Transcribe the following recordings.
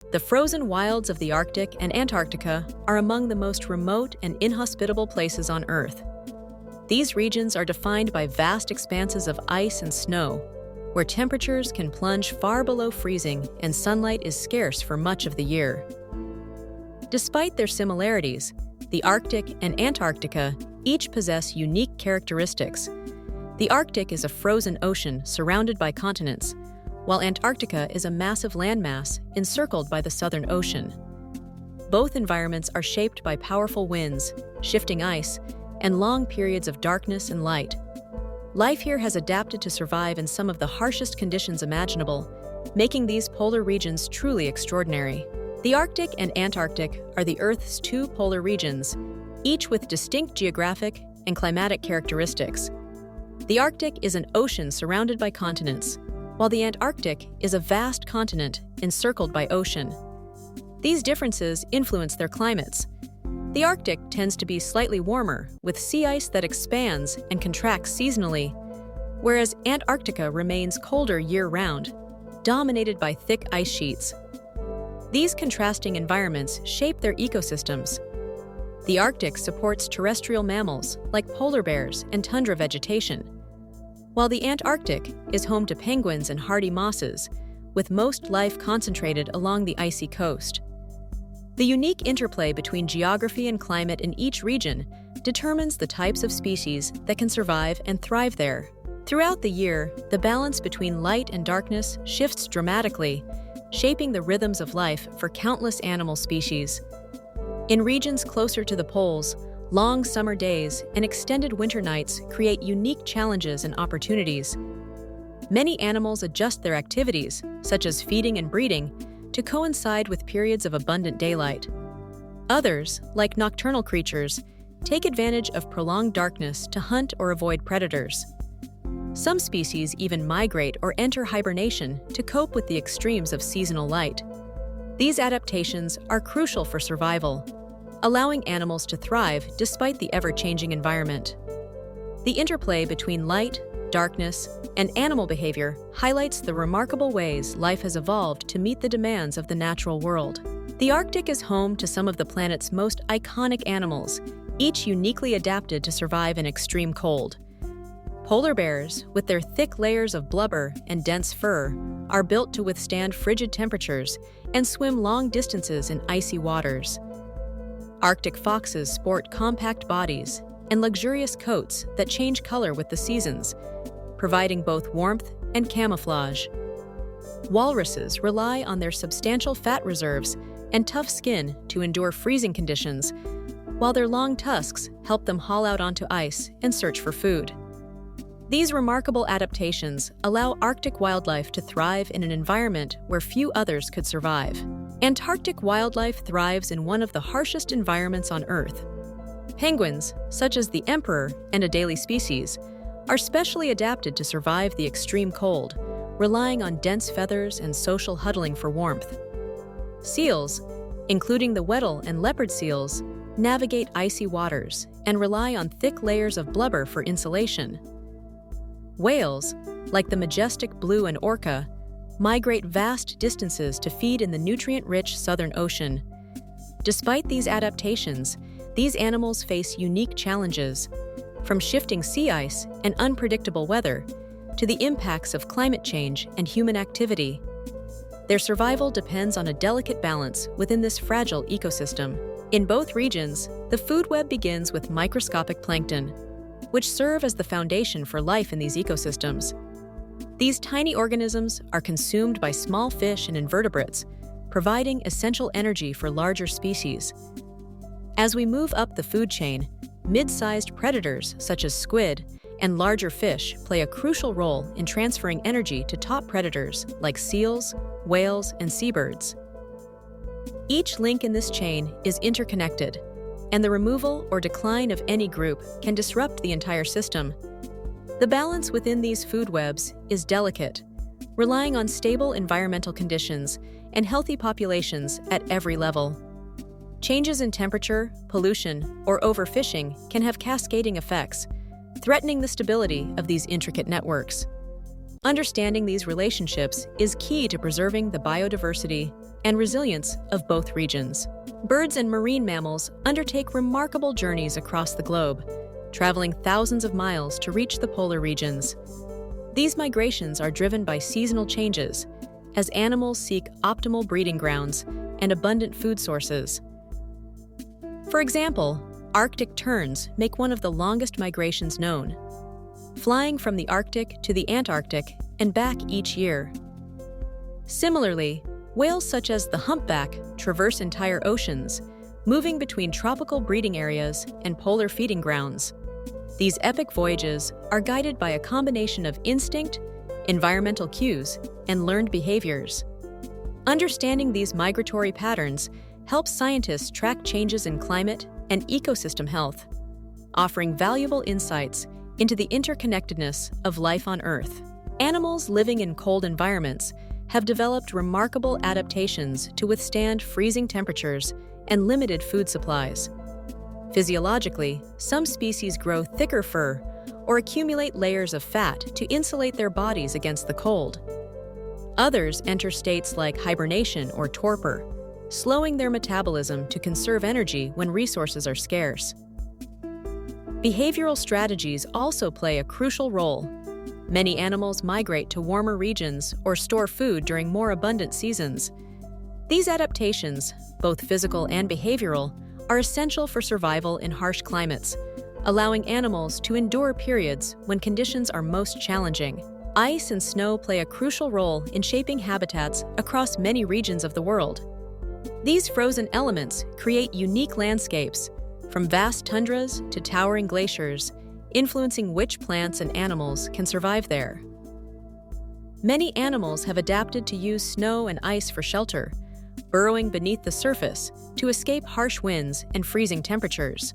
The frozen wilds of the Arctic and Antarctica are among the most remote and inhospitable places on Earth. These regions are defined by vast expanses of ice and snow, where temperatures can plunge far below freezing and sunlight is scarce for much of the year. Despite their similarities, the Arctic and Antarctica each possess unique characteristics. The Arctic is a frozen ocean surrounded by continents, while Antarctica is a massive landmass encircled by the Southern Ocean. Both environments are shaped by powerful winds, shifting ice, and long periods of darkness and light. Life here has adapted to survive in some of the harshest conditions imaginable, making these polar regions truly extraordinary. The Arctic and Antarctic are the Earth's two polar regions, each with distinct geographic and climatic characteristics. The Arctic is an ocean surrounded by continents, while the Antarctic is a vast continent encircled by ocean. These differences influence their climates. The Arctic tends to be slightly warmer, with sea ice that expands and contracts seasonally, whereas Antarctica remains colder year-round, dominated by thick ice sheets. These contrasting environments shape their ecosystems. The Arctic supports terrestrial mammals like polar bears and tundra vegetation, while the Antarctic is home to penguins and hardy mosses, with most life concentrated along the icy coast. The unique interplay between geography and climate in each region determines the types of species that can survive and thrive there. Throughout the year, the balance between light and darkness shifts dramatically, shaping the rhythms of life for countless animal species. In regions closer to the poles, long summer days and extended winter nights create unique challenges and opportunities. Many animals adjust their activities, such as feeding and breeding, to coincide with periods of abundant daylight. Others, like nocturnal creatures, take advantage of prolonged darkness to hunt or avoid predators. Some species even migrate or enter hibernation to cope with the extremes of seasonal light. These adaptations are crucial for survival, allowing animals to thrive despite the ever-changing environment. The interplay between light, darkness, and animal behavior highlights the remarkable ways life has evolved to meet the demands of the natural world. The Arctic is home to some of the planet's most iconic animals, each uniquely adapted to survive in extreme cold. Polar bears, with their thick layers of blubber and dense fur, are built to withstand frigid temperatures and swim long distances in icy waters. Arctic foxes sport compact bodies and luxurious coats that change color with the seasons, providing both warmth and camouflage. Walruses rely on their substantial fat reserves and tough skin to endure freezing conditions, while their long tusks help them haul out onto ice and search for food. These remarkable adaptations allow Arctic wildlife to thrive in an environment where few others could survive. Antarctic wildlife thrives in one of the harshest environments on Earth. Penguins, such as the emperor and a daily species, are specially adapted to survive the extreme cold, relying on dense feathers and social huddling for warmth. Seals, including the Weddell and leopard seals, navigate icy waters and rely on thick layers of blubber for insulation. Whales, like the majestic blue and orca, migrate vast distances to feed in the nutrient-rich Southern Ocean. Despite these adaptations, these animals face unique challenges, from shifting sea ice and unpredictable weather to the impacts of climate change and human activity. Their survival depends on a delicate balance within this fragile ecosystem. In both regions, the food web begins with microscopic plankton, which serve as the foundation for life in these ecosystems. These tiny organisms are consumed by small fish and invertebrates, providing essential energy for larger species. As we move up the food chain, mid-sized predators such as squid and larger fish play a crucial role in transferring energy to top predators like seals, whales, and seabirds. Each link in this chain is interconnected, and the removal or decline of any group can disrupt the entire system. The balance within these food webs is delicate, relying on stable environmental conditions and healthy populations at every level. Changes in temperature, pollution, or overfishing can have cascading effects, threatening the stability of these intricate networks. Understanding these relationships is key to preserving the biodiversity and resilience of both regions. Birds and marine mammals undertake remarkable journeys across the globe, traveling thousands of miles to reach the polar regions. These migrations are driven by seasonal changes, as animals seek optimal breeding grounds and abundant food sources. For example, Arctic terns make one of the longest migrations known, flying from the Arctic to the Antarctic and back each year. Similarly, whales such as the humpback traverse entire oceans, moving between tropical breeding areas and polar feeding grounds. These epic voyages are guided by a combination of instinct, environmental cues, and learned behaviors. Understanding these migratory patterns helps scientists track changes in climate and ecosystem health, offering valuable insights into the interconnectedness of life on Earth. Animals living in cold environments have developed remarkable adaptations to withstand freezing temperatures and limited food supplies. Physiologically, some species grow thicker fur or accumulate layers of fat to insulate their bodies against the cold. Others enter states like hibernation or torpor, slowing their metabolism to conserve energy when resources are scarce. Behavioral strategies also play a crucial role. Many animals migrate to warmer regions or store food during more abundant seasons. These adaptations, both physical and behavioral, are essential for survival in harsh climates, allowing animals to endure periods when conditions are most challenging. Ice and snow play a crucial role in shaping habitats across many regions of the world. These frozen elements create unique landscapes, from vast tundras to towering glaciers, influencing which plants and animals can survive there. Many animals have adapted to use snow and ice for shelter, burrowing beneath the surface to escape harsh winds and freezing temperatures.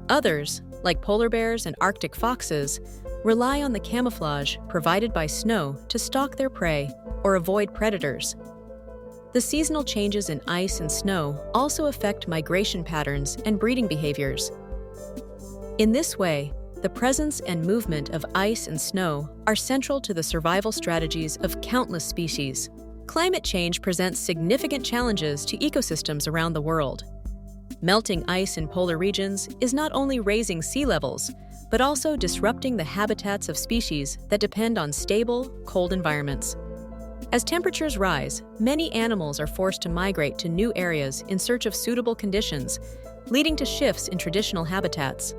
Others, like polar bears and Arctic foxes, rely on the camouflage provided by snow to stalk their prey or avoid predators. The seasonal changes in ice and snow also affect migration patterns and breeding behaviors. In this way, the presence and movement of ice and snow are central to the survival strategies of countless species. Climate change presents significant challenges to ecosystems around the world. Melting ice in polar regions is not only raising sea levels, but also disrupting the habitats of species that depend on stable, cold environments. As temperatures rise, many animals are forced to migrate to new areas in search of suitable conditions, leading to shifts in traditional habitats.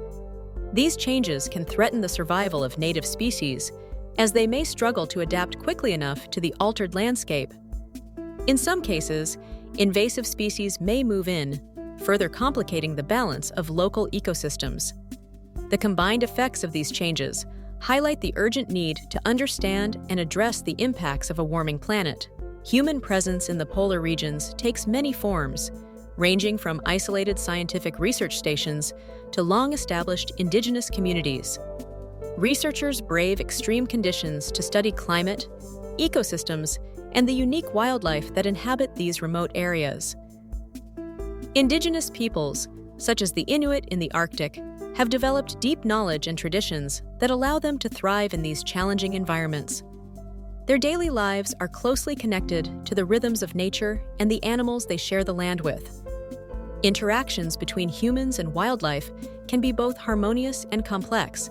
These changes can threaten the survival of native species, as they may struggle to adapt quickly enough to the altered landscape. In some cases, invasive species may move in, further complicating the balance of local ecosystems. The combined effects of these changes highlight the urgent need to understand and address the impacts of a warming planet. Human presence in the polar regions takes many forms, ranging from isolated scientific research stations to long-established indigenous communities. Researchers brave extreme conditions to study climate, ecosystems, and the unique wildlife that inhabit these remote areas. Indigenous peoples, such as the Inuit in the Arctic, have developed deep knowledge and traditions that allow them to thrive in these challenging environments. Their daily lives are closely connected to the rhythms of nature and the animals they share the land with. Interactions between humans and wildlife can be both harmonious and complex,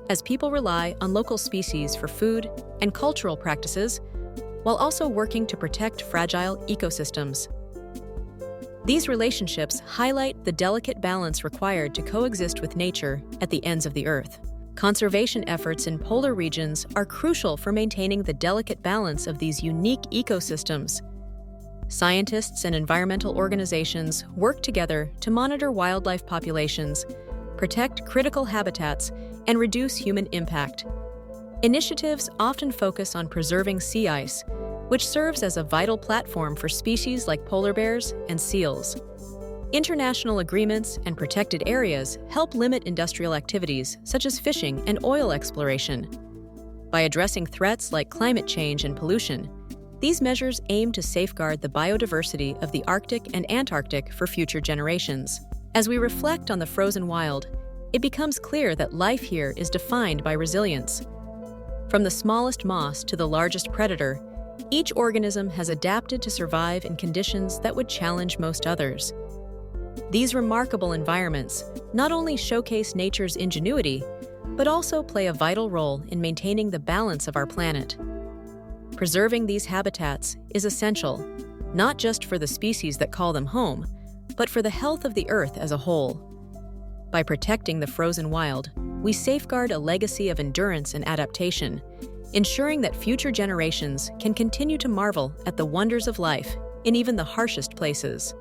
as people rely on local species for food and cultural practices, while also working to protect fragile ecosystems. These relationships highlight the delicate balance required to coexist with nature at the ends of the Earth. Conservation efforts in polar regions are crucial for maintaining the delicate balance of these unique ecosystems. Scientists and environmental organizations work together to monitor wildlife populations, protect critical habitats, and reduce human impact. Initiatives often focus on preserving sea ice, which serves as a vital platform for species like polar bears and seals. International agreements and protected areas help limit industrial activities such as fishing and oil exploration. By addressing threats like climate change and pollution, these measures aim to safeguard the biodiversity of the Arctic and Antarctic for future generations. As we reflect on the frozen wild, it becomes clear that life here is defined by resilience. From the smallest moss to the largest predator, Each organism has adapted to survive in conditions that would challenge most others. These remarkable environments not only showcase nature's ingenuity, but also play a vital role in maintaining the balance of our planet. Preserving these habitats is essential, not just for the species that call them home, but for the health of the Earth as a whole. By protecting the frozen wild, we safeguard a legacy of endurance and adaptation, ensuring that future generations can continue to marvel at the wonders of life in even the harshest places.